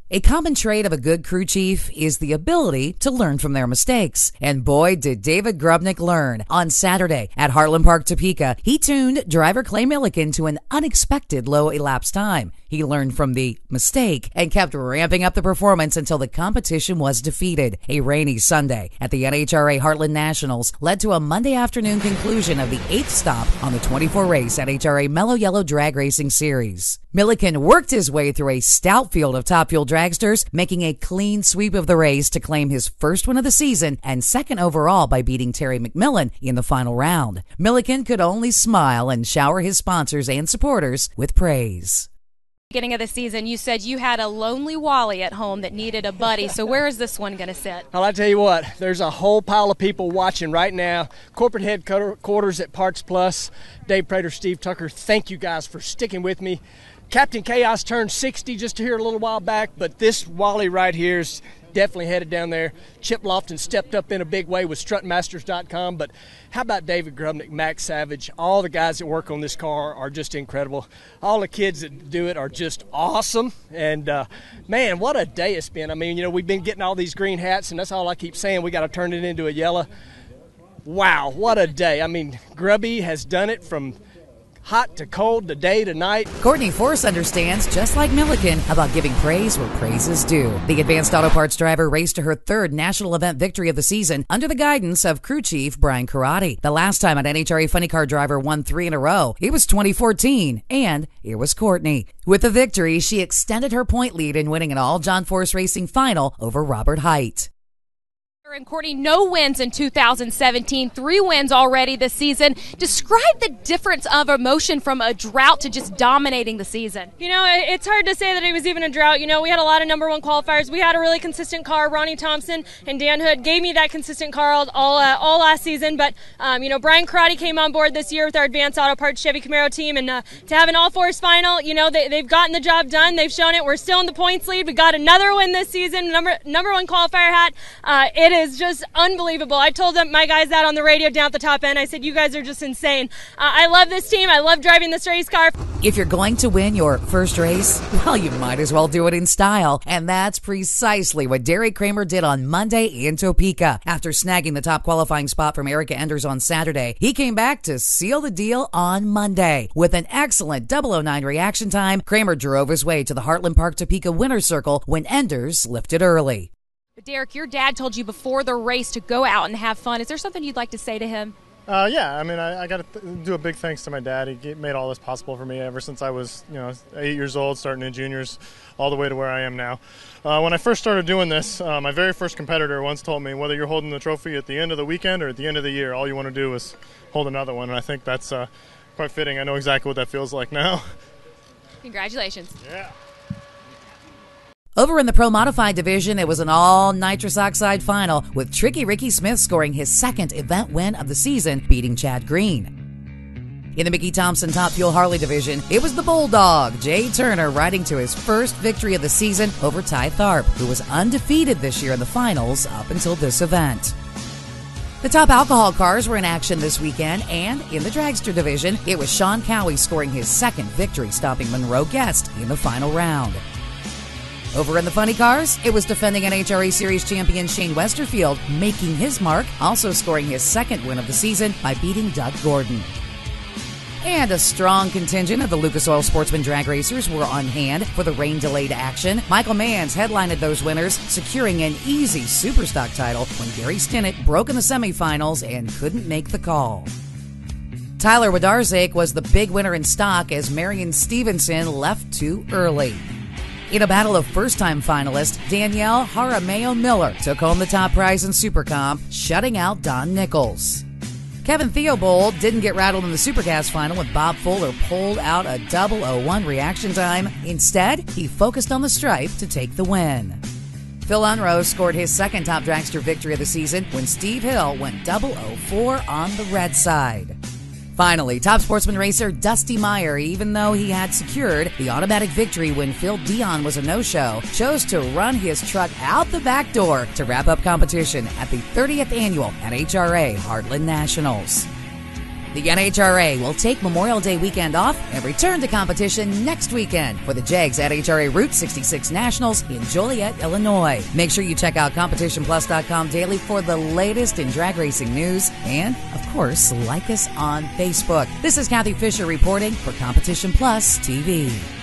A common trait of a good crew chief is the ability to learn from their mistakes. And boy, did David Grubnick learn. On Saturday at Heartland Park, Topeka, he tuned driver Clay Millican to an unexpected low elapsed time. He learned from the mistake and kept ramping up the performance until the competition was defeated. A rainy Sunday at the NHRA Heartland Nationals led to a Monday afternoon conclusion of the 8th stop on the 24-race NHRA Mello Yello Drag Racing Series. Millican worked his way through a stout field of top fuel dragsters, making a clean sweep of the race to claim his first win of the season and second overall by beating Terry McMillan in the final round. Millican could only smile and shower his sponsors and supporters with praise. Beginning of the season, you said you had a lonely Wally at home that needed a buddy. So where is this one going to sit? Well, I tell you what, there's a whole pile of people watching right now. Corporate headquarters at Parts Plus, Dave Prater, Steve Tucker, thank you guys for sticking with me. Captain Chaos turned 60 just here a little while back, but this Wally right here is definitely headed down there. Chip Lofton stepped up in a big way with strutmasters.com, but how about David Grubnick, Max Savage? All the guys that work on this car are just incredible. All the kids that do it are just awesome, and man, what a day it's been. I mean, you know, we've been getting all these green hats, and that's all I keep saying. We got to turn it into a yellow. Wow, what a day. I mean, Grubby has done it from hot to cold, to day to night. Courtney Force understands, just like Millican, about giving praise where praise is due. The Advanced Auto Parts driver raced to her third national event victory of the season under the guidance of crew chief Brian Karate. The last time an NHRA funny car driver won 3 in a row, it was 2014, and it was Courtney. With the victory, she extended her point lead in winning an all-John Force Racing final over Robert Height. And Courtney, no wins in 2017, 3 wins already this season. Describe the difference of emotion from a drought to just dominating the season. You know, it's hard to say that it was even a drought. You know, we had a lot of number 1 qualifiers. We had a really consistent car. Ronnie Thompson and Dan Hood gave me that consistent car all last season. But, you know, Brian Karate came on board this year with our Advanced Auto Parts Chevy Camaro team. And to have an all-force final, you know, they've gotten the job done. They've shown it. We're still in the points lead. We got another win this season, number 1 qualifier hat. It is just unbelievable. I told them, my guys out on the radio down at the top end, I said, you guys are just insane. I love this team. I love driving this race car. If you're going to win your first race, well, you might as well do it in style. And that's precisely what Deric Kramer did on Monday in Topeka. After snagging the top qualifying spot from Erica Enders on Saturday, he came back to seal the deal on Monday. With an excellent 009 reaction time, Kramer drove his way to the Heartland Park Topeka winner's circle when Enders lifted early. But Deric, your dad told you before the race to go out and have fun. Is there something you'd like to say to him? Yeah, I mean, I got to do a big thanks to my dad. He made all this possible for me ever since I was, 8 years old, starting in juniors, all the way to where I am now. When I first started doing this, my very first competitor once told me, whether you're holding the trophy at the end of the weekend or at the end of the year, all you want to do is hold another one. And I think that's quite fitting. I know exactly what that feels like now. Congratulations. Yeah. Over in the Pro Modified division, it was an all-nitrous oxide final, with Tricky Ricky Smith scoring his second event win of the season, beating Chad Green. In the Mickey Thompson Top Fuel Harley division, it was the Bulldog, Jay Turner, riding to his first victory of the season over Ty Tharp, who was undefeated this year in the finals up until this event. The top alcohol cars were in action this weekend, and in the dragster division, it was Sean Cowie scoring his second victory, stopping Monroe Guest in the final round. Over in the funny cars, it was defending NHRA Series champion Shane Westerfield making his mark, also scoring his second win of the season by beating Doug Gordon. And a strong contingent of the Lucas Oil Sportsman drag racers were on hand for the rain-delayed action. Michael Manns headlined those winners, securing an easy Superstock title when Gary Stinnett broke in the semifinals and couldn't make the call. Tyler Wadarzak was the big winner in stock as Marion Stevenson left too early. In a battle of first-time finalist, Danielle Jaramillo Miller took home the top prize in Super Comp, shutting out Don Nichols. Kevin Theobald didn't get rattled in the Supercast final when Bob Fuller pulled out a 001 reaction time. Instead, he focused on the stripe to take the win. Phil Unrose scored his second top dragster victory of the season when Steve Hill went 004 on the red side. Finally, top sportsman racer Dusty Meyer, even though he had secured the automatic victory when Phil Dion was a no-show, chose to run his truck out the back door to wrap up competition at the 30th annual NHRA Heartland Nationals. The NHRA will take Memorial Day weekend off and return to competition next weekend for the JEGS NHRA Route 66 Nationals in Joliet, Illinois. Make sure you check out CompetitionPlus.com daily for the latest in drag racing news. And, of course, like us on Facebook. This is Kathy Fisher reporting for Competition Plus TV.